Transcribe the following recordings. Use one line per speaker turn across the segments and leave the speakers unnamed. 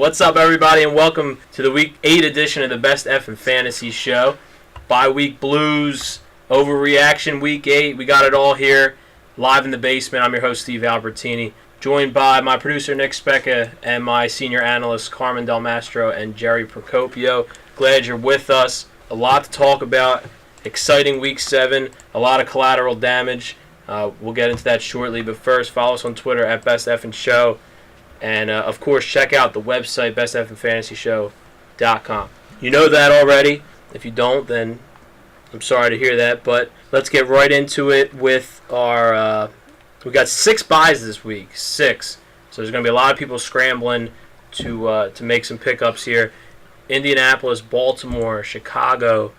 What's up, everybody, and welcome to the Week 8 edition of the Best F in Fantasy Show. Bye-week blues, overreaction Week 8. We got it all here, live in the basement. I'm your host, Steve Albertini, joined by my producer, Nick Specca, and my senior analysts, Carmen Del Mastro and Jerry Procopio. Glad you're with us. A lot to talk about. Exciting Week 7. A lot of collateral damage. We'll get into that shortly, but first, follow us on Twitter at BestFNShow. And, of course, check out the website, bestfnfantasyshow.com. You know that already. If you don't, then I'm sorry to hear that. But let's get right into it with our we got 6 buys this week. 6. So there's going to be a lot of people scrambling to make some pickups here. Indianapolis, Baltimore, Chicago,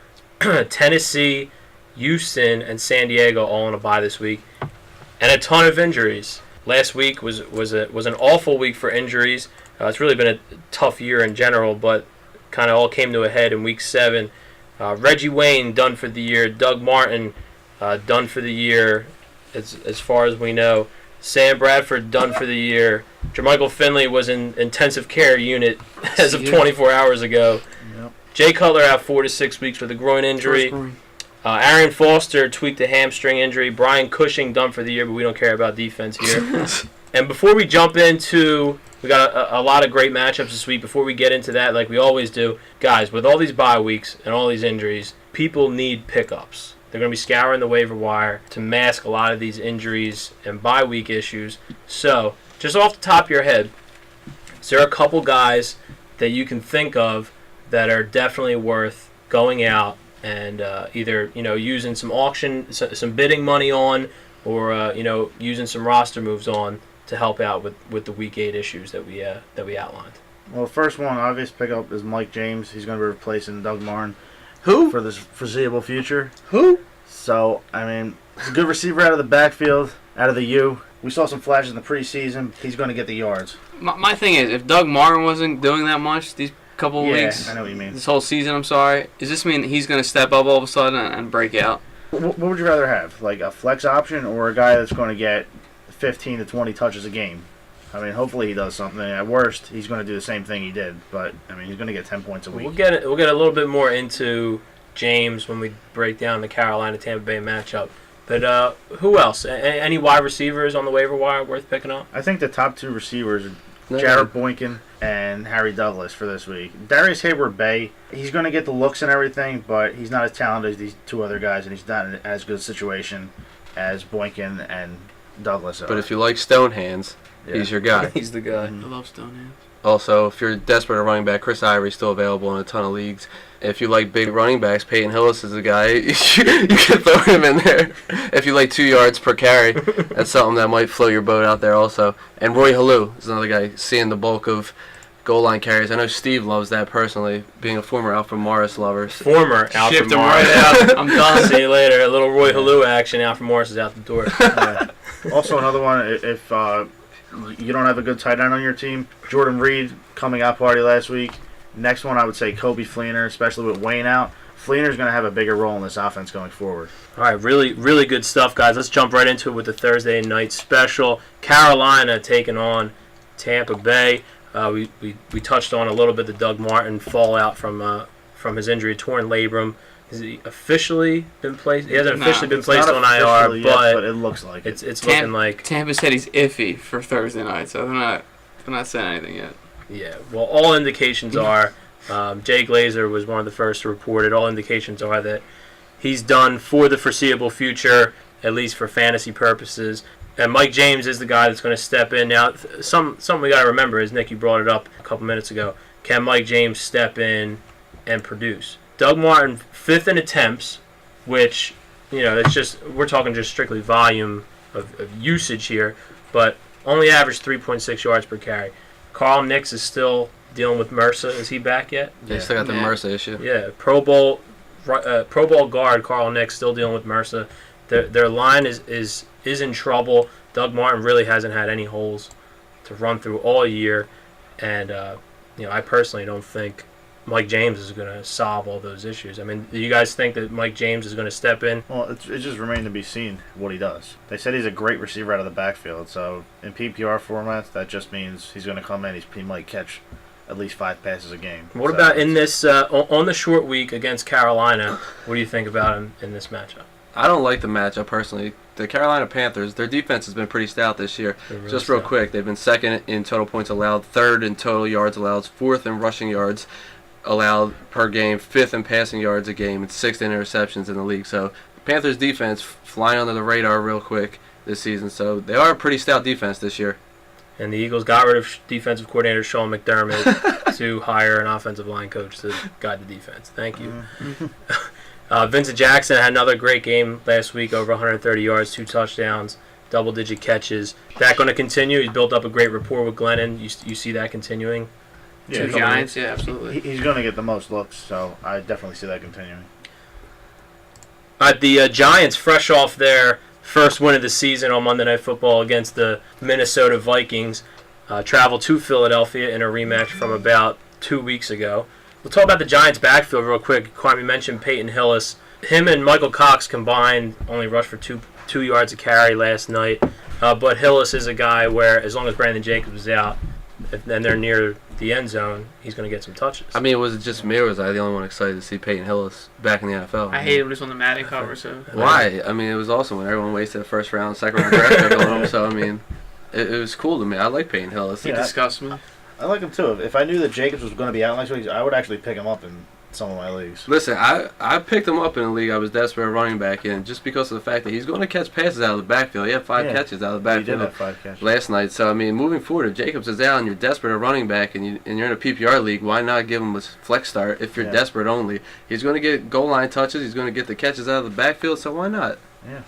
Tennessee, Houston, and San Diego all on a bye this week. And a ton of injuries. Last week was an awful week for injuries. It's really been a tough year in general, but kind of all came to a head in Week 7. Reggie Wayne done for the year. Doug Martin done for the year, as far as we know. Sam Bradford done for the year. Jermichael Finley was in intensive care unit as of 24 hours ago. Yep. Jay Cutler out 4 to 6 weeks with a groin injury. Aaron Foster tweaked a hamstring injury. Brian Cushing done for the year, but we don't care about defense here. And before we jump into, we got a lot of great matchups this week. Before we get into that, like we always do, guys, with all these bye weeks and all these injuries, people need pickups. They're going to be scouring the waiver wire to mask a lot of these injuries and bye week issues. So, just off the top of your head, is there a couple guys that you can think of that are definitely worth going out and either using some auction, some bidding money on, or using some roster moves on to help out with the Week 8 issues that we outlined?
Well, first one, obvious pickup is Mike James. He's going to be replacing Doug Martin.
Who?
For the foreseeable future.
Who?
So, I mean, he's a good receiver out of the backfield, out of the U. We saw some flashes in the preseason. He's going to get the yards.
My thing is, if Doug Martin wasn't doing that much these couple of weeks,
I know what you mean.
This whole season, I'm sorry, does this mean he's going to step up all of a sudden and break out?
What would you rather have? Like a flex option or a guy that's going to get 15 to 20 touches a game? I mean, hopefully he does something. At worst, he's going to do the same thing he did. But, I mean, he's going to get 10 points a week.
We'll get a little bit more into James when we break down the Carolina-Tampa Bay matchup. But who else? Any wide receivers on the waiver wire worth picking up?
I think the top 2 receivers are Jared Boykin and Harry Douglas for this week. Darius Hayward-Bay, he's going to get the looks and everything, but he's not as talented as these 2 other guys, and he's not in as good a situation as Boykin and Douglas are.
But if you like Stonehands, he's your guy.
He's the guy.
I love Stonehands.
Also, if you're desperate at running back, Chris Ivory's still available in a ton of leagues. If you like big running backs, Peyton Hillis is the guy. You can throw him in there. If you like 2 yards per carry, that's something that might float your boat out there also. And Roy Halou is another guy seeing the bulk of goal line carries. I know Steve loves that personally, being a former Alfred Morris lover.
Former Alfred
Shipped him
Morris.
right out. I'm done.
See you later. A little Roy Halou action. Alfred Morris is out the door.
Also, another one, if you don't have a good tight end on your team, Jordan Reed coming out party last week. Next one, I would say Kobe Fleener, especially with Wayne out. Fleener's going to have a bigger role in this offense going forward.
All right, really, really good stuff, guys. Let's jump right into it with the Thursday night special. Carolina taking on Tampa Bay. We touched on a little bit the Doug Martin fallout from his injury, torn labrum. Has he officially been placed? He hasn't officially been placed on IR,
yet, but it looks like
it's looking like
Tampa said he's iffy for Thursday night, so they're not saying anything yet.
Yeah, well, all indications are, Jay Glazer was one of the first to report it. All indications are that he's done for the foreseeable future, at least for fantasy purposes. And Mike James is the guy that's going to step in. Now, something we got to remember is, Nick, you brought it up a couple minutes ago. Can Mike James step in and produce? Doug Martin, 5th in attempts, which, it's just, we're talking just strictly volume of usage here, but only averaged 3.6 yards per carry. Carl Nix is still dealing with MRSA. Is he back yet?
Yeah, still got the MRSA issue.
Yeah, Pro Bowl guard Carl Nix still dealing with MRSA. Their line is in trouble. Doug Martin really hasn't had any holes to run through all year, and I personally don't think Mike James is going to solve all those issues. I mean, do you guys think that Mike James is going to step in?
Well, it just remains to be seen what he does. They said he's a great receiver out of the backfield, so in PPR formats, that just means he's going to come in, he might catch at least 5 passes a game.
What about in this on the short week against Carolina? What do you think about him in this matchup?
I don't like the matchup personally. The Carolina Panthers, their defense has been pretty stout this year.
Really
Just real
stout.
quick, they've been second in total points allowed, third in total yards allowed, fourth in rushing yards allowed per game, fifth in passing yards a game, and sixth in interceptions in the league. So the Panthers defense flying under the radar real quick this season. So they are a pretty stout defense this year.
And the Eagles got rid of defensive coordinator Sean McDermott to hire an offensive line coach to guide the defense. Thank you. Vincent Jackson had another great game last week, over 130 yards, 2 touchdowns, double-digit catches. That going to continue? He's built up a great rapport with Glennon. You see that continuing?
Yeah,
Two Giants, yeah, absolutely.
He's going to get the most looks, so I definitely see that continuing.
The Giants, fresh off their first win of the season on Monday Night Football against the Minnesota Vikings, travel to Philadelphia in a rematch from about 2 weeks ago. We'll talk about the Giants' backfield real quick. Kwame mentioned Peyton Hillis. Him and Michael Cox combined only rushed for two yards a carry last night. But Hillis is a guy where, as long as Brandon Jacobs is out and they're near the end zone, he's going to get some touches.
I mean, was it just me or was I the only one excited to see Peyton Hillis back in the NFL?
I hate when he's on the Madden cover, so.
Why? I mean, it was awesome when everyone wasted a first round, second round draft pick on him. So, I mean, it was cool to me. I like Peyton Hillis.
He
Yeah.
disgusts me.
I like him too. If I knew that Jacobs was going to be out next week, I would actually pick him up in some of my leagues.
Listen, I picked him up in a league I was desperate at running back in just because of the fact that he's going to catch passes out of the backfield. He had 5 catches out of the
He did
backfield
have 5 catches.
last night. So, I mean, moving forward, if Jacobs is out and you're desperate at running back and you're in a PPR league, why not give him a flex start if you're
Yeah.
desperate only? He's going to get goal line touches. He's going to get the catches out of the backfield, so why not?
Yeah.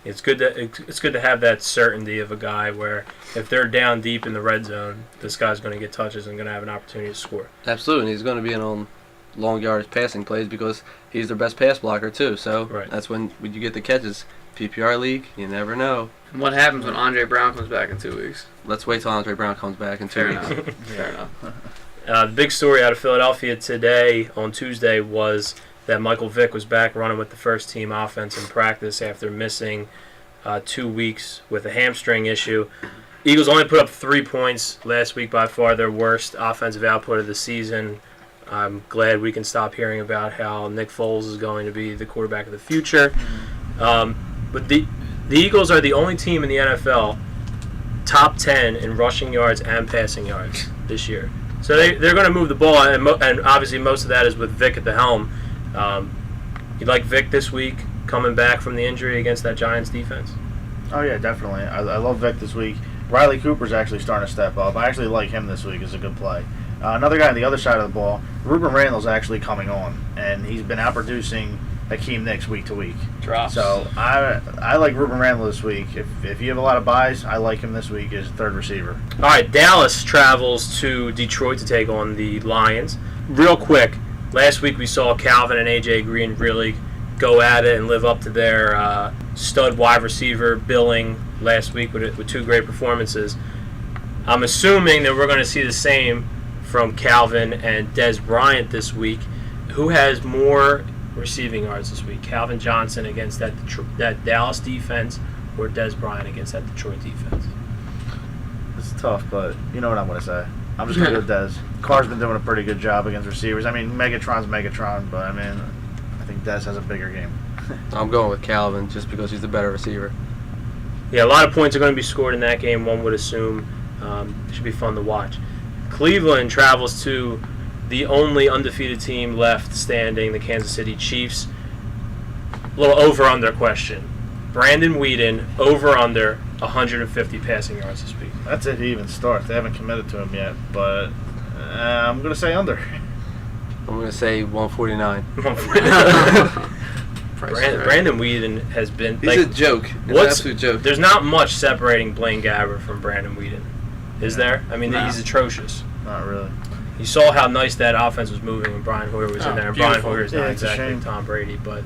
It's good to have that certainty of a guy where if they're down deep in the red zone, this guy's going to get touches and going to have an opportunity to score.
Absolutely, and he's going to be in on long yardage passing plays because he's their best pass blocker too. So
Right.
that's when you get the catches. PPR league, you never know.
And what happens when Andre Brown comes back in 2 weeks?
Let's wait till Andre Brown comes back in 2
Fair
weeks.
enough. Fair enough.
The big story out of Philadelphia today, on Tuesday, was that Michael Vick was back running with the first team offense in practice after missing 2 weeks with a hamstring issue. Eagles only put up 3 points last week, by far their worst offensive output of the season. I'm glad we can stop hearing about how Nick Foles is going to be the quarterback of the future. But the Eagles are the only team in the NFL top 10 in rushing yards and passing yards this year. So they're going to move the ball, and obviously most of that is with Vic at the helm. You like Vic this week coming back from the injury against that Giants defense?
Oh, yeah, definitely. I love Vic this week. Riley Cooper's actually starting to step up. I actually like him this week as a good play. Another guy on the other side of the ball, Ruben Randall's actually coming on, and he's been outproducing Hakeem Nicks week to week.
Drops.
So I like Ruben Randall this week. If you have a lot of buys, I like him this week as third receiver.
All right, Dallas travels to Detroit to take on the Lions. Real quick, last week we saw Calvin and A.J. Green really go at it and live up to their stud wide receiver billing last week with 2 great performances. I'm assuming that we're going to see the same from Calvin and Dez Bryant this week. Who has more receiving yards this week? Calvin Johnson against that Dallas defense, or Dez Bryant against that Detroit defense?
It's tough, but you know what I'm going to say. I'm just going to go with Dez. Carr's been doing a pretty good job against receivers. I mean, Megatron's Megatron, but I mean, I think Dez has a bigger game.
I'm going with Calvin just because he's the better receiver.
Yeah, a lot of points are going to be scored in that game, one would assume. It should be fun to watch. Cleveland travels to the only undefeated team left standing, the Kansas City Chiefs. A little over-under question. Brandon Weeden, over-under 150 passing yards this week.
That's if he even starts. They haven't committed to him yet, but I'm going to say under.
I'm going to say 149.
Brandon Weeden has been...
He's a joke. He's an absolute joke.
There's not much separating Blaine Gabbert from Brandon Weeden, is there? I mean,
No.
He's atrocious.
Not really.
You saw how nice that offense was moving when Brian Hoyer was in there. And Brian
Beautiful.
Hoyer is
Yeah,
not
it's a
exactly
shame.
Tom Brady, but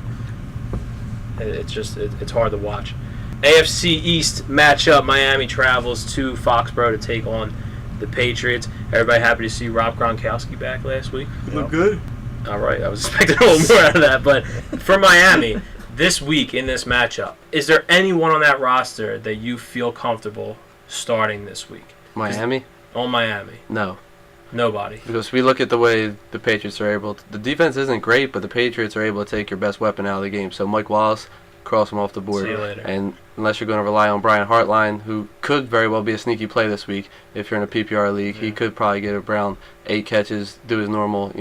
it's hard to watch. AFC East matchup: Miami travels to Foxborough to take on the Patriots. Everybody happy to see Rob Gronkowski back last week?
Look
good. All right, I was expecting a little more out of that, but for Miami this week in this matchup, is there anyone on that roster that you feel comfortable starting this week?
Miami?
On Miami.
No.
Nobody.
Because we look at the way the Patriots are able to, the defense isn't great, but the Patriots are able to take your best weapon out of the game. So Mike Wallace, cross him off the board.
See you later.
And unless you're going to rely on Brian Hartline, who could very well be a sneaky play this week if you're in a PPR league, he could probably get around 8 catches, do his normal,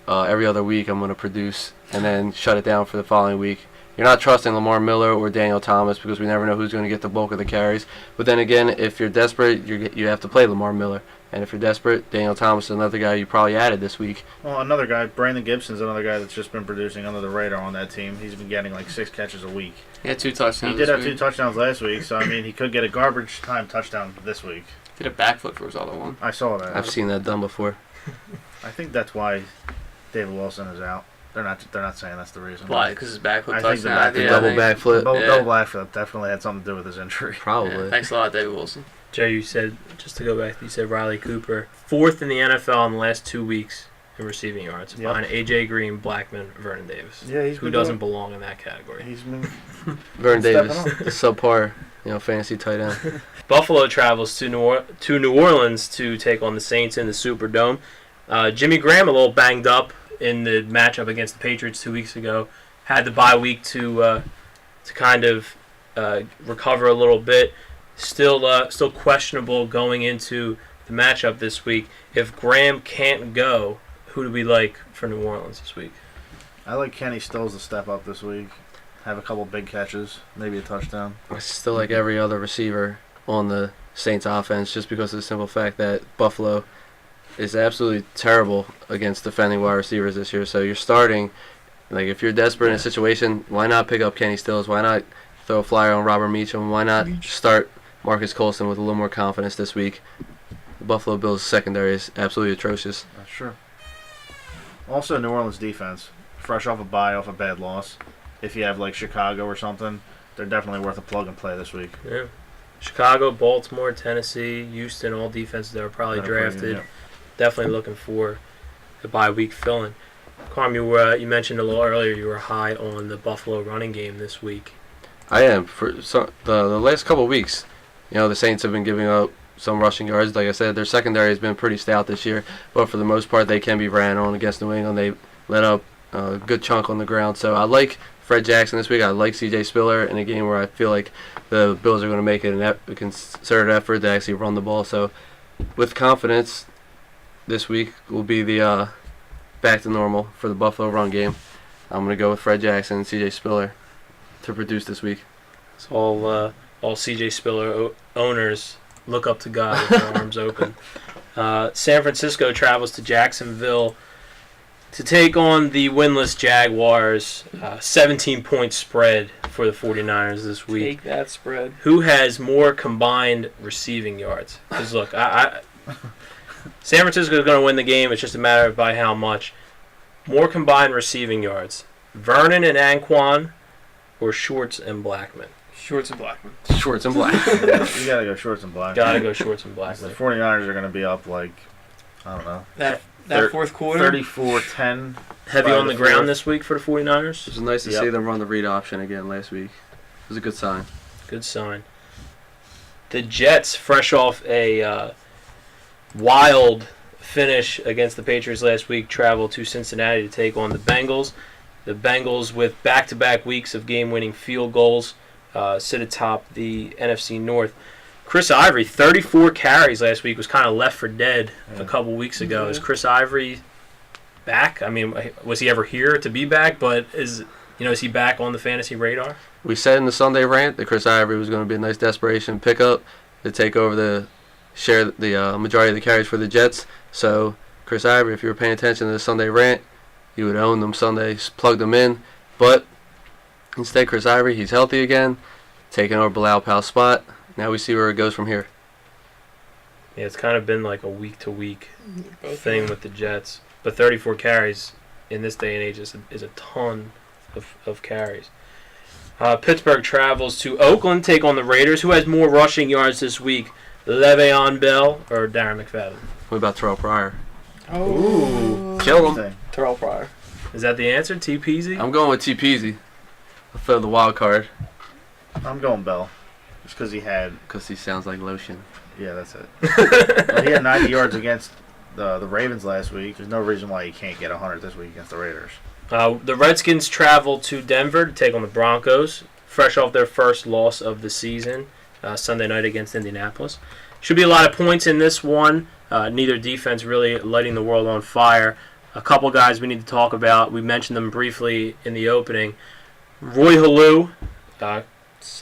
every other week I'm going to produce, and then shut it down for the following week. You're not trusting Lamar Miller or Daniel Thomas because we never know who's going to get the bulk of the carries. But then again, if you're desperate, you have to play Lamar Miller. And if you're desperate, Daniel Thomas is another guy you probably added this week.
Well, another guy, Brandon Gibson's another guy that's just been producing under the radar on that team. He's been getting like 6 catches a week.
He had 2 touchdowns.
He did have
this
2
week.
touchdowns last week, so I mean he could get a garbage time touchdown this week.
Did a backflip for his other one.
I saw that.
I've seen that done before.
I think that's why David Wilson is out. They're not saying that's the reason.
Why? Because his backflip
I think the
touchdown.
backflip-
Double backflip.
Double backflip definitely had something to do with his injury.
Probably.
Yeah, thanks a lot, David Wilson.
Jay, you said, just to go back, you said Riley Cooper, 4th in the NFL in the last 2 weeks in receiving yards,
Yep.
behind A.J. Green, Blackman, Vernon Davis.
Yeah,
Who doesn't belong in that category?
He's been
Vernon
stepping
Davis,
up.
the subpar, fantasy tight end.
Buffalo travels to New Orleans to take on the Saints in the Superdome. Jimmy Graham, a little banged up in the matchup against the Patriots 2 weeks ago, had the bye week to kind of recover a little bit. Still questionable going into the matchup this week. If Graham can't go, who do we like for New Orleans this week?
I like Kenny Stills to step up this week, have a couple big catches, maybe a touchdown.
I still like every other receiver on the Saints offense just because of the simple fact that Buffalo is absolutely terrible against defending wide receivers this year. So you're starting, if you're desperate in a situation, why not pick up Kenny Stills? Why not throw a flyer on Robert Meacham? Why not start Marcus Colston with a little more confidence this week? The Buffalo Bills secondary is absolutely atrocious.
That's true. Also, New Orleans defense, fresh off a bye, off a bad loss. If you have like Chicago or something, they're definitely worth a plug and play this week.
Yeah. Chicago, Baltimore, Tennessee, Houston, all defenses that are probably
That are pretty
drafted.
good,
Definitely looking for the bye week fill-in. Carm, you mentioned a little earlier you were high on the Buffalo running game this week.
I am. For the last couple of weeks, the Saints have been giving up some rushing yards. Like I said, their secondary has been pretty stout this year, but for the most part, they can be ran on against New England. They let up a good chunk on the ground. So I like Fred Jackson this week. I like C.J. Spiller in a game where I feel like the Bills are going to make it a concerted effort to actually run the ball. So with confidence, this week will be the back to normal for the Buffalo run game. I'm going to go with Fred Jackson and C.J. Spiller to produce this week.
So all C.J. Spiller owners look up to God with their arms open. San Francisco travels to Jacksonville to take on the winless Jaguars. 17-point spread for the 49ers this week.
Take that spread.
Who has more combined receiving yards? Because look, San Francisco is going to win the game. It's just a matter of by how much. More combined receiving yards. Vernon and Anquan or Shorts and Blackman?
Shorts and Blackman.
Shorts and black.
You gotta go Shorts and Black.
Gotta go Shorts and
The
Blackman.
49ers are going to be up I don't know,
That fourth quarter.
34-10.
Heavy
by
on the
the
ground
fourth.
this week for the 49ers.
It was nice to
Yep.
see them run the read option again last week. It was a good sign.
Good sign. The Jets, fresh off a wild finish against the Patriots last week, travel to Cincinnati to take on the Bengals. The Bengals, with back-to-back weeks of game-winning field goals, sit atop the NFC North. Chris Ivory, 34 carries last week, was kind of left for dead a couple weeks ago.
Yeah.
Is Chris Ivory back? I mean, was he ever here to be back? But is he back on the fantasy radar?
We said in the Sunday rant that Chris Ivory was going to be a nice desperation pickup to take over the majority of the carries for the Jets. So Chris Ivory, if you were paying attention to the Sunday rant, you would own them Sundays, plug them in. But instead, Chris Ivory, he's healthy again, taking over Bilal Powell's spot. Now we see where it goes from here.
Yeah, it's kind of been like a week-to-week thing with the Jets. But 34 carries in this day and age is a ton of carries. Pittsburgh travels to Oakland, take on the Raiders. Who has more rushing yards this week, Le'Veon Bell or Darren McFadden?
What about Terrell Pryor?
Oh.
Kill him.
Thing.
Terrell Pryor.
Is that the answer, T. Peasy?
I'm going with T. Peasy. I'll throw the wild card
I'm going Bell. Just because he had,
because he sounds like lotion.
yeah, that's it. Well, he had 90 yards against the Ravens last week. There's no reason why he can't get 100 this week against the Raiders.
The Redskins travel to Denver to take on the Broncos, fresh off their first loss of the season, Sunday night against Indianapolis. Should be a lot of points in this one. Neither defense really lighting the world on fire. A couple guys we need to talk about. We mentioned them briefly in the opening. Roy Halou.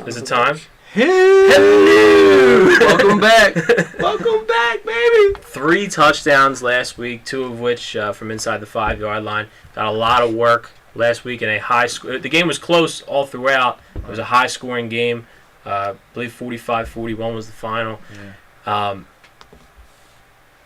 Is it time?
Hello! Welcome back.
Welcome back, baby. 3 touchdowns last week, 2 of which from inside the 5-yard line. Got a lot of work last week in a high score. The game was close all throughout. It was a high-scoring game. I believe 45-41 was the final. Yeah.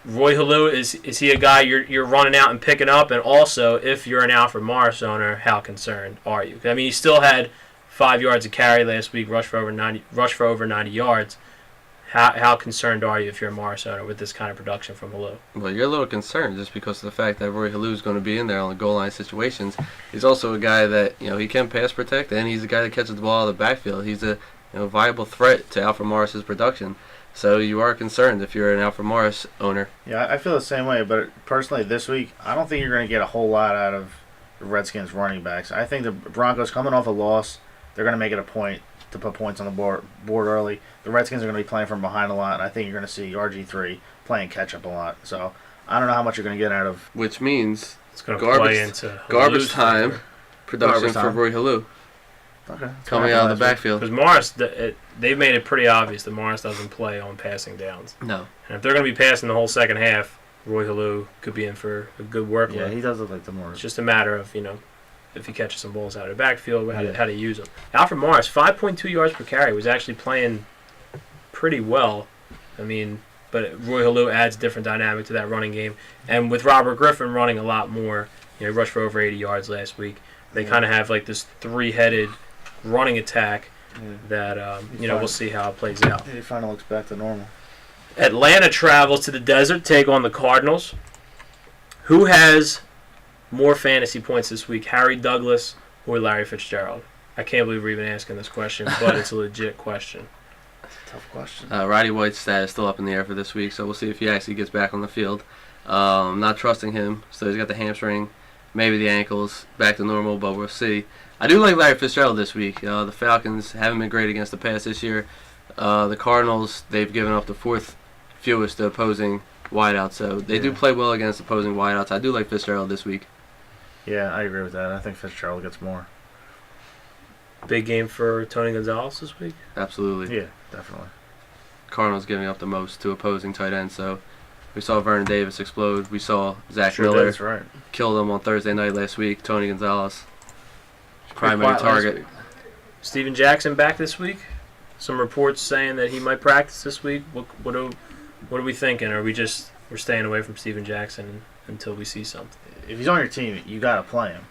Roy Halou, is he a guy you're running out and picking up? And also, if you're an Alfred Morris owner, how concerned are you? I mean, he still had 5 yards of carry last week, rush for over 90 yards. How concerned are you if you're a Morris owner with this kind of production from Halou?
Well, you're a little concerned just because of the fact that Roy Halou is going to be in there on the goal line situations. He's also a guy that he can pass protect, and he's a guy that catches the ball out of the backfield. He's a viable threat to Alfred Morris's production. So you are concerned if you're an Alfred Morris owner.
Yeah, I feel the same way. But personally, this week, I don't think you're going to get a whole lot out of the Redskins running backs. I think the Broncos coming off a loss, they're going to make it a point to put points on the board early. The Redskins are going to be playing from behind a lot, and I think you're going to see RG3 playing catch-up a lot. So I don't know how much you're going to get out of.
Which means
it's going to play into
garbage time production for Roy Halou.
Okay.
Coming out of the backfield.
Because Morris, they've made it pretty obvious that Morris doesn't play on passing downs.
No.
And if they're going to be passing the whole second half, Roy Halou could be in for a good workload.
Yeah, he does look like the Morris.
It's just a matter of, if he catches some balls out of the backfield, how to use them. Alfred Morris, 5.2 yards per carry, was actually playing pretty well. I mean, but Roy Halou adds different dynamic to that running game. And with Robert Griffin running a lot more, he rushed for over 80 yards last week. They kind of have like this 3-headed running attack that, we'll see how it plays out.
He finally looks back to normal.
Atlanta travels to the desert, take on the Cardinals. Who has more fantasy points this week, Harry Douglas or Larry Fitzgerald? I can't believe we're even asking this question, but it's a legit question.
That's a tough question.
Roddy White's status still up in the air for this week, so we'll see if he actually gets back on the field. I'm not trusting him, so he's got the hamstring, maybe the ankles, back to normal, but we'll see. I do like Larry Fitzgerald this week. The Falcons haven't been great against the pass this year. The Cardinals, they've given up the 4th fewest to opposing wideouts, so they do play well against opposing wideouts. I do like Fitzgerald this week.
Yeah, I agree with that. I think Fitzgerald gets more.
Big game for Tony Gonzalez this week?
Absolutely.
Yeah, definitely.
Cardinals giving up the most to opposing tight ends, so we saw Vernon Davis explode. We saw Zach Miller
that's right.
kill him on Thursday night last week. Tony Gonzalez, primary target.
Steven Jackson back this week? Some reports saying that he might practice this week. What are we thinking? Are we're staying away from Steven Jackson until we see something?
If he's on your team, you got to play him.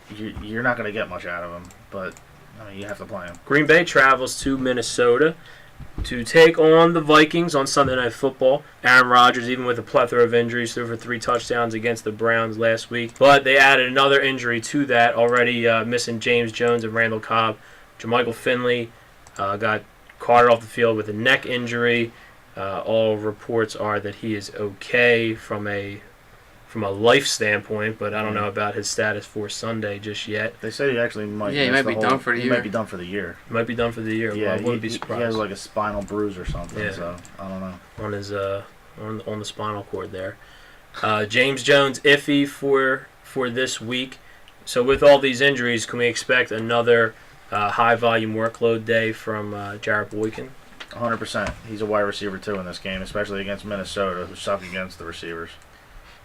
You're not going to get much out of him, but you have to play him.
Green Bay travels to Minnesota to take on the Vikings on Sunday Night Football. Aaron Rodgers, even with a plethora of injuries, threw for 3 touchdowns against the Browns last week. But they added another injury to that, already missing James Jones and Randall Cobb. Jermichael Finley got carted off the field with a neck injury. All reports are that he is okay from a life standpoint, but I don't know about his status for Sunday just yet.
They say he actually might.
Yeah, he might be done for the year.
He might be done for the year.
He might be done for the year.
Yeah,
well, I wouldn't be surprised.
He has like a spinal bruise or something.
Yeah.
So I don't know.
On his on the spinal cord there. James Jones iffy for this week. So with all these injuries, can we expect another high volume workload day from Jarrett Boykin?
100%. He's a wide receiver too in this game, especially against Minnesota, who suck against the receivers.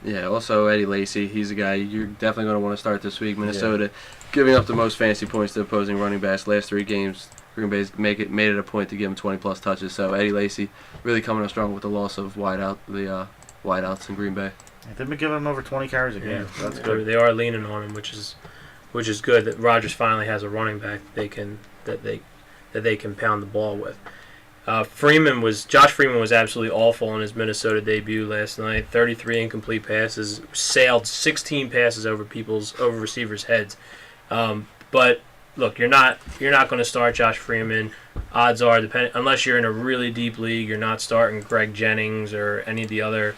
Yeah, also Eddie Lacy. He's a guy you're definitely going to want to start this week. Minnesota giving up the most fantasy points to opposing running backs last 3 games. Green Bay's made it a point to give him 20-plus touches. So Eddie Lacy really coming up strong with the loss of wideouts in Green Bay.
They've been giving him over 20 carries a game.
Yeah,
so that's good.
They are leaning on him, which is good. That Rodgers finally has a running back that they can pound the ball with. Josh Freeman was absolutely awful in his Minnesota debut last night. 33 incomplete passes, sailed 16 passes over receivers' heads. But look, you're not going to start Josh Freeman. Odds are, unless you're in a really deep league, you're not starting Greg Jennings or any of the other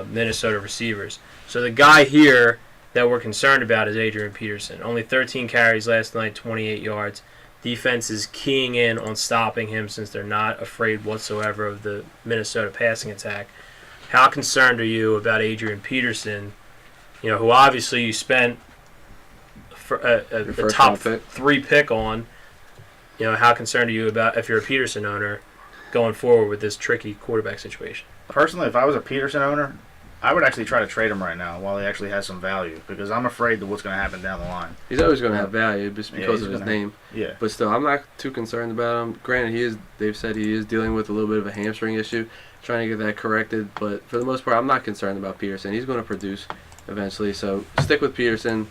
Minnesota receivers. So the guy here that we're concerned about is Adrian Peterson. Only 13 carries last night, 28 yards. Defense is keying in on stopping him since they're not afraid whatsoever of the Minnesota passing attack. How concerned are you about Adrian Peterson, who obviously you spent a top 3 pick on? How concerned are you about, if you're a Peterson owner, going forward with this tricky quarterback situation?
Personally, if I was a Peterson owner, I would actually try to trade him right now while he actually has some value, because I'm afraid of what's going to happen down the line.
He's always going to have value just because of his name.
Yeah.
But still, I'm not too concerned about him. Granted, they've said he is dealing with a little bit of a hamstring issue, trying to get that corrected. But for the most part, I'm not concerned about Peterson. He's going to produce eventually. So stick with Peterson.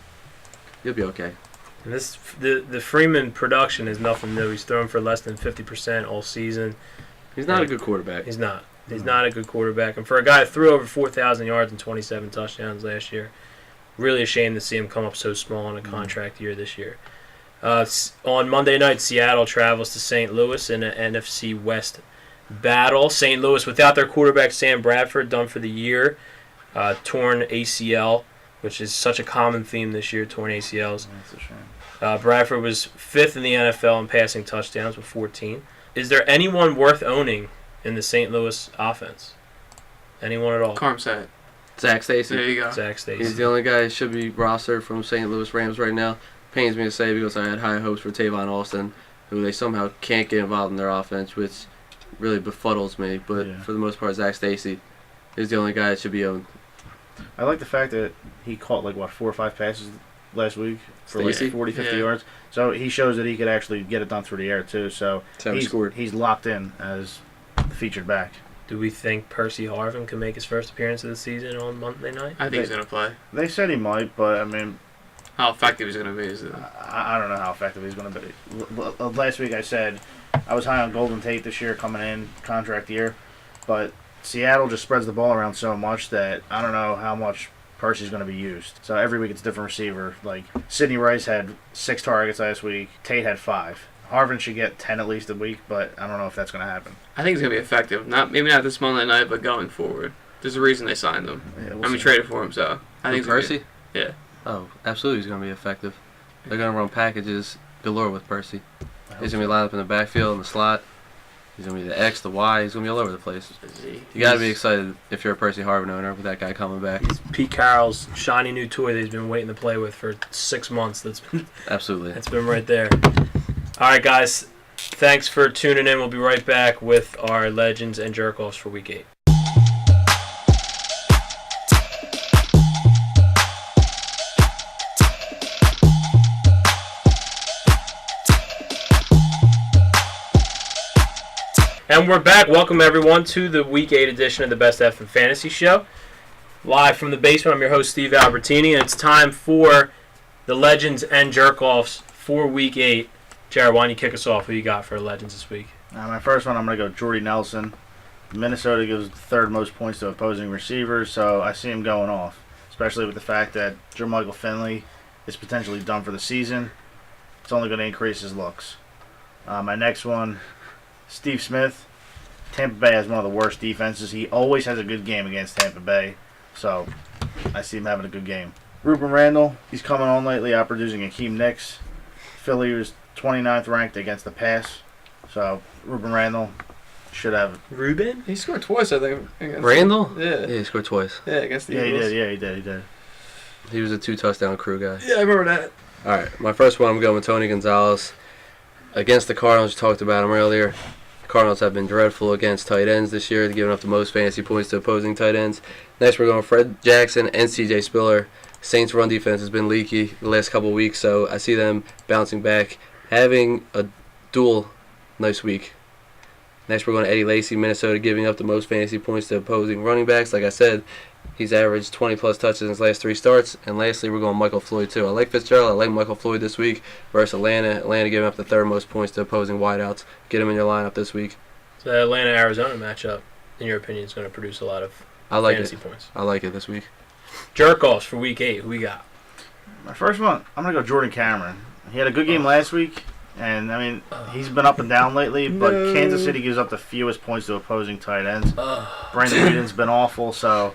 You'll be okay.
And the Freeman production is nothing new. He's thrown for less than 50% all season.
He's not a good quarterback.
He's not. He's not a good quarterback. And for a guy that threw over 4,000 yards and 27 touchdowns last year, really a shame to see him come up so small in a contract year this year. On Monday night, Seattle travels to St. Louis in an NFC West battle. St. Louis, without their quarterback Sam Bradford, done for the year. Torn ACL, which is such a common theme this year, torn ACLs.
That's a shame.
Bradford was 5th in the NFL in passing touchdowns with 14. Is there anyone worth owning in the St. Louis offense? Anyone at all?
Carmsat.
Zach Stacy.
There you go.
Zach Stacy.
He's the only guy that should be rostered from St. Louis Rams right now. Pains me to say because I had high hopes for Tavon Austin, who they somehow can't get involved in their offense, which really befuddles me. But for the most part, Zach Stacy is the only guy that should be owned.
I like the fact that he caught 4 or 5 passes last week for
Stacey?
40, 50 yards. So he shows that he could actually get it done through the air too. So he's locked in as the featured back.
Do we think Percy Harvin can make his first appearance of the season on Monday night?
I think he's going to play.
They said he might, but I mean,
how effective he's going to be is it?
I don't know how effective he's going to be. Last week I said I was high on Golden Tate this year coming in, contract year, but Seattle just spreads the ball around so much that I don't know how much Percy's going to be used. So every week it's a different receiver. Like Sidney Rice had 6 targets last week. Tate had 5. Harvin should get 10 at least a week, but I don't know if that's going to happen.
I think he's going to be effective. Maybe not this Monday night, but going forward. There's a reason they signed him.
Yeah,
we'll traded for him, so I think
Percy?
Yeah.
Oh, absolutely, he's going to be effective. They're going to run packages galore with Percy. He's going to be lined up in the backfield, in the slot. He's going to be the X, the Y. He's going to be all over the place. You got to be excited if you're a Percy Harvin owner with that guy coming back.
He's Pete Carroll's shiny new toy that he's been waiting to play with for 6 months. That's been right there. All right, guys. Thanks for tuning in. We'll be right back with our Legends and Jerkoffs for Week 8. And we're back. Welcome, everyone, to the Week 8 edition of the Best F and Fantasy Show. Live from the basement, I'm your host, Steve Albertini, and it's time for the Legends and Jerkoffs for Week 8. Jared, why don't you kick us off? Who you got for Legends this week?
My first one, I'm going to go Jordy Nelson. Minnesota gives the 3rd most points to opposing receivers, so I see him going off, especially with the fact that Jermichael Finley is potentially done for the season. It's only going to increase his looks. My next one, Steve Smith. Tampa Bay has one of the worst defenses. He always has a good game against Tampa Bay, so I see him having a good game. Ruben Randall, he's coming on lately, outproducing Akeem Nicks. Philly was 29th ranked against the pass, so Ruben Randall should have.
Ruben?
He scored twice, I think.
Randall?
Yeah,
he scored twice.
Yeah, against the
Eagles.
Eagles.
He did.
He was a 2-touchdown crew guy.
Yeah, I remember that.
All right, my first one, I'm going with Tony Gonzalez. Against the Cardinals, we talked about him earlier. The Cardinals have been dreadful against tight ends this year, giving up the most fantasy points to opposing tight ends. Next, we're going Fred Jackson and C.J. Spiller. Saints' run defense has been leaky the last couple of weeks, so I see them bouncing back, having a dual nice week. Next, we're going to Eddie Lacy, Minnesota, giving up the most fantasy points to opposing running backs. Like I said, he's averaged 20-plus touches in his last 3 starts. And lastly, we're going Michael Floyd, too. I like Fitzgerald. I like Michael Floyd this week versus Atlanta. Atlanta giving up the 3rd most points to opposing wideouts. Get him in your lineup this week.
So the Atlanta-Arizona matchup, in your opinion, is going to produce a lot of fantasy points.
I like it this week.
Jerkoffs for Week 8. Who we got?
My first one, I'm going to go Jordan Cameron. He had a good game last week, and, I mean, he's been up and down lately, but Kansas City gives up the fewest points to opposing tight ends. Brandon Whedon's been awful, so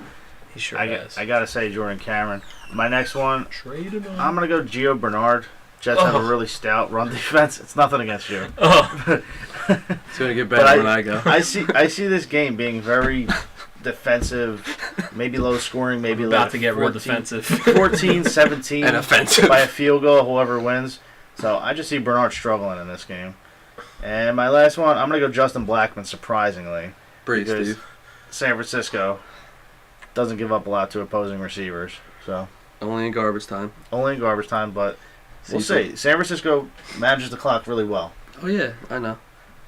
He sure
I
has.
gotta say Jordan Cameron. My next one,
Trade him on.
I'm gonna go Gio Bernard. Jets have a really stout run defense. It's nothing against you.
Oh,
It's gonna get better when I go.
I see this game being very defensive, maybe low scoring, maybe
about
like
to get real defensive.
14, 17
And offensive.
by a field goal, whoever wins. So I just see Bernard struggling in this game. And my last one, I'm gonna go Justin Blackman. Surprisingly,
Breeze,
because
Steve.
San Francisco doesn't give up a lot to opposing receivers. So
Only in garbage time.
only in garbage time, but we'll
Season.
see. San Francisco manages the clock really well.
Oh yeah, I know.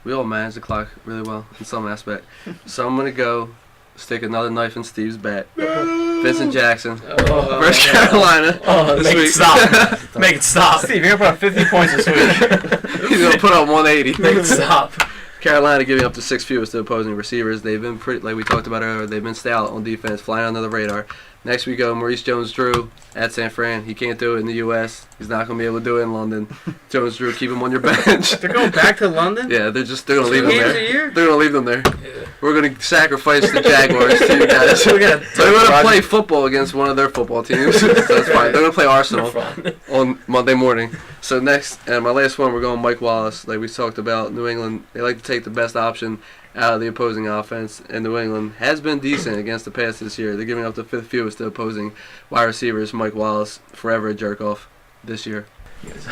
We all manage the clock really well in some aspect. So I'm gonna go stick another knife in Steve's back. Vincent Jackson
Oh,
versus
yeah.
Carolina.
Oh,
this
make it
week.
stop. Make it stop.
Steve, you're gonna put up 50 points this week.
He's gonna put up 180.
Make it stop.
Carolina giving up the 6 fewest to opposing receivers. They've been pretty, like we talked about earlier, they've been stout on defense, flying under the radar. Next we go, Maurice Jones-Drew at San Fran. He can't do it in the U.S. He's not going to be able to do it in London. Jones-Drew, keep him on your bench.
They're going back to London?
Yeah, they're going to leave them
Games
there.
a year?
They're going to leave them there.
Yeah.
We're going to sacrifice the Jaguars to you guys.
We're gonna
They're going to play football against one of their football teams. So that's fine. They're going to play Arsenal on Monday morning. So next, and my last one, we're going Mike Wallace. Like we talked about, New England, they like to take the best option out of the opposing offense, and New England has been decent against the pass this year. They're giving up the 5th fewest to opposing wide receivers. Mike Wallace, forever a jerk-off this year.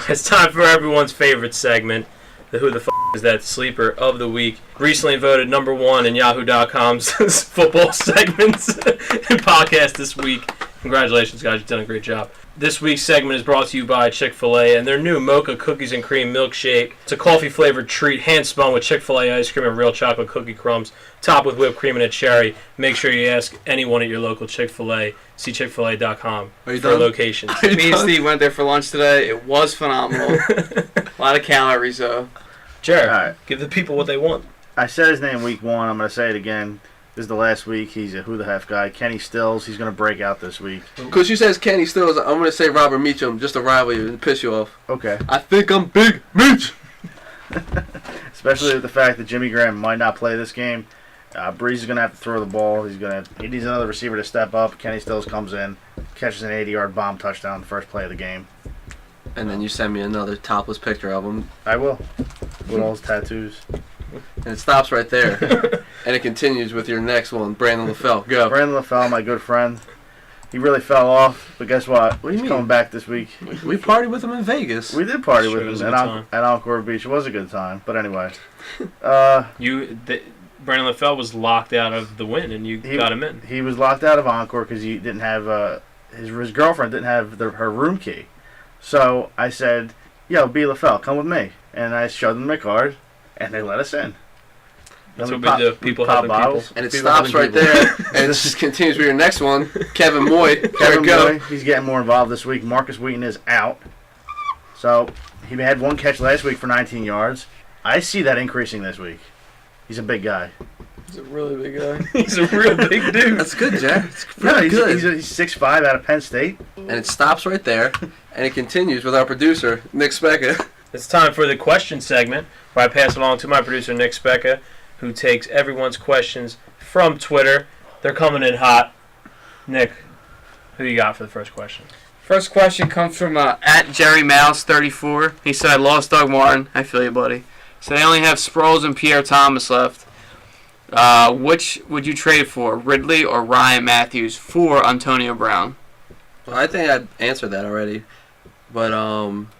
It's time for everyone's favorite segment, the Who the F*** is That Sleeper of the Week. Recently voted #1 in Yahoo.com's football segments and podcast this week. Congratulations, guys. You've done a great job. This week's segment is brought to you by Chick-fil-A and their new Mocha Cookies and Cream Milkshake. It's a coffee-flavored treat, hand-spun with Chick-fil-A ice cream and real chocolate cookie crumbs, topped with whipped cream and a cherry. Make sure you ask anyone at your local Chick-fil-A. See Chick-fil-A.com
Are you
for
done?
locations.
Me and Steve went there for lunch today. It was phenomenal. A lot of calories, though.
Jared,
All right.
give the people what they want.
I said his name week 1. I'm going to say it again. This is the last week. He's a who the half guy. Kenny Stills. He's going to break out this week.
Because you says Kenny Stills, I'm going to say Robert Meacham just to rival you and piss you off.
Okay.
I think I'm Big Meach.
Especially with the fact that Jimmy Graham might not play this game. Breeze is going to have to throw the ball. He needs another receiver to step up. Kenny Stills comes in, catches an 80-yard bomb touchdown, the first play of the game.
And then you send me another topless picture of him,
I will. With all his tattoos.
and it stops right there. And it continues with your next one, Brandon LaFell. Go.
Brandon LaFell, my good friend. He really fell off, but guess what?
What do you
He's
mean?
Coming back this week.
We partied with him in Vegas.
We did party
Sure,
with
it was
him
a good time.
at Encore Beach. It was a good time. But anyway.
Brandon LaFell was locked out of the win, and you got him in.
He was locked out of Encore because he didn't have his girlfriend didn't have her room key. So I said, "Yo, B. LaFell, come with me." And I showed them my card, and they let us in.
That's
Then
what we do. People
pop
helping
bottles.
And it
People
stops
helping
right
people.
there. And this just continues with your next one, Kevin Moy.
Kevin
Go.
Moy, he's getting more involved this week. Marcus Wheaton is out. So he had one catch last week for 19 yards. I see that increasing this week. He's a big guy.
He's a really big guy.
He's a real big dude.
That's good, Jack. It's
No,
pretty good.
he's 6'5" out of Penn State.
And it stops right there. And it continues with our producer, Nick Specca.
It's time for the question segment, where I pass along to my producer, Nick Specca, who takes everyone's questions from Twitter. They're coming in hot. Nick, who you got for the first question?
First question comes from at Jerry Mouse 34. He said, "I lost Doug Martin." I feel you, buddy. So they only have Sproles and Pierre Thomas left. Which would you trade for, Ridley or Ryan Matthews for Antonio Brown?
Well, I think I answered that already. But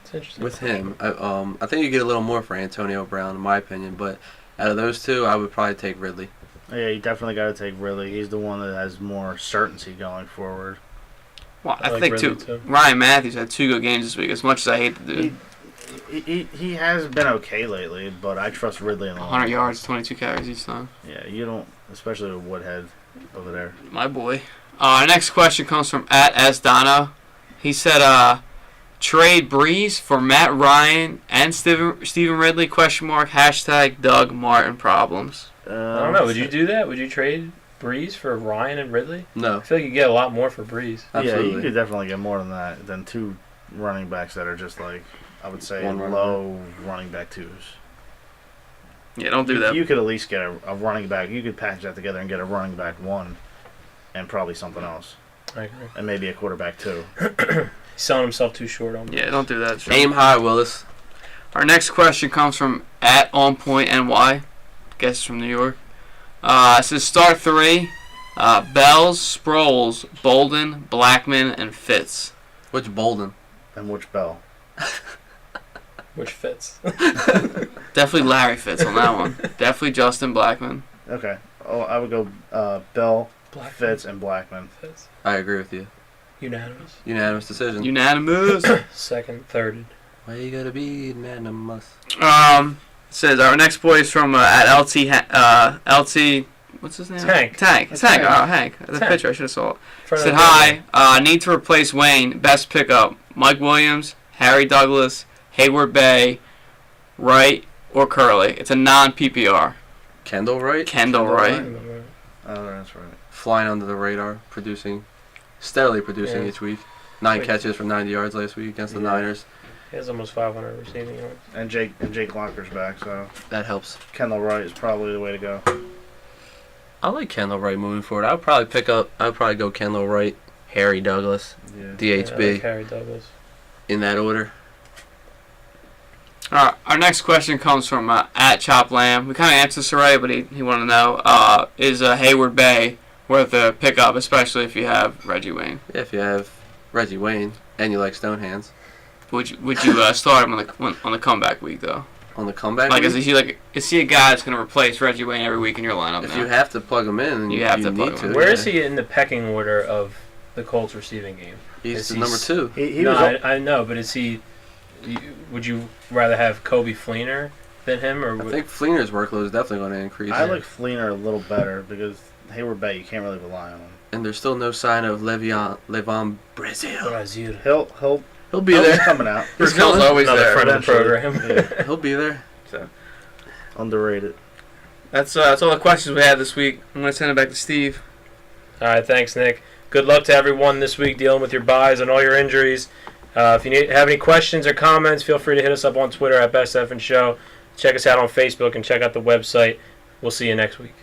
It's interesting.
with him, I think you get a little more for Antonio Brown, in my opinion. But out of those two, I would probably take Ridley.
Yeah, you definitely got to take Ridley. He's the one that has more certainty going forward.
Well, I
like
think
Ridley,
too.
too.
Ryan Matthews had 2 good games this week. As much as I hate the dude,
He has been okay lately, but I trust Ridley in the long
100
run.
yards, 22 carries each time.
Yeah, you don't, especially with Woodhead over there.
My boy. Our next question comes from at S Dono. He said, "Trade Breeze for Matt Ryan and Stephen Ridley? #, Doug Martin problems."
I don't know. Would you do that? Would you trade Breeze for Ryan and Ridley?
No,
I feel like you get a lot more for Breeze.
Yeah,
absolutely.
you could definitely get more than that, than 2 running backs that are just like, I would say,
One running
low running back 2s.
Yeah, don't do that.
You could at least get a running back. You could patch that together and get a running back 1. and probably something else.
I agree.
And maybe a quarterback, too.
He's selling himself too short on.
Yeah, don't do that. Sean.
Aim high, Willis.
Our next question comes from @OnPointNY. Guess it's from New York. It says start 3. Bells, Sproles, Bolden, Blackman, and Fitz.
Which Bolden?
And which Bell?
Which fits.
Definitely Larry Fitz on that one. Definitely Justin Blackman.
Okay. Oh, I would go Bell,
Blackman.
Fitz, and Blackman.
Fits.
I agree with you.
Unanimous.
Unanimous decision.
Unanimous.
Second, thirded.
Why you gotta be unanimous?
It says our next boy is from LT. What's his name?
Tank.
It's Hank.
Tank.
Oh, Hank. The
Tank.
picture I should have saw it.
Front of
Said
the
hi. Need to replace Wayne. Best pickup: Mike Williams, Harry Douglas, Hayward Bay, Wright, or Curley. It's a non-PPR.
Kendall Wright?
Kendall Wright.
building.
Oh, that's right.
Flying under the radar, steadily producing
Yeah.
each week. 9
Wait.
catches for 90 yards last week against the
Yeah.
Niners.
He has almost 500 receiving yards.
And Jake Locker's back, so
That helps.
Kendall Wright is probably the way to go.
I like Kendall Wright moving forward. I'd probably go Kendall Wright, Harry Douglas,
Yeah.
DHB,
Yeah, I like Harry Douglas.
in that order.
Our next question comes from @ChopLamb. We kind of answered this already, but he wanted to know, is Hayward Bay worth a pickup, especially if you have Reggie Wayne?
Yeah, if you have Reggie Wayne and you like stone hands.
Would you start him on the comeback week, though?
On the comeback
Like,
week,
is he a guy that's going to replace Reggie Wayne every week in your lineup
if
now?
you have to plug him in,
You have to
need
plug
to.
him in.
Where
yeah.
is he in the pecking order of the Colts receiving game?
He's
Is
the
he
number 2.
He
no,
was.
I know, but is he? Would you rather have Kobe Fleener than him, or
I think Fleener's workload is definitely going to increase.
I like Fleener a little better because Hayward Bay, you can't really rely on him.
And there's still no sign of Levon Brazil.
Brazil?
He'll
He'll be
he's
there.
coming out.
Brazil's always
Another
there.
friend of the
eventually.
program.
Yeah.
He'll be there.
Underrated.
That's all the questions we had this week. I'm going to send it back to Steve.
All right, thanks, Nick. Good luck to everyone this week dealing with your buys and all your injuries. If you have any questions or comments, feel free to hit us up on Twitter @BestEffingShow. Check us out on Facebook and check out the website. We'll see you next week.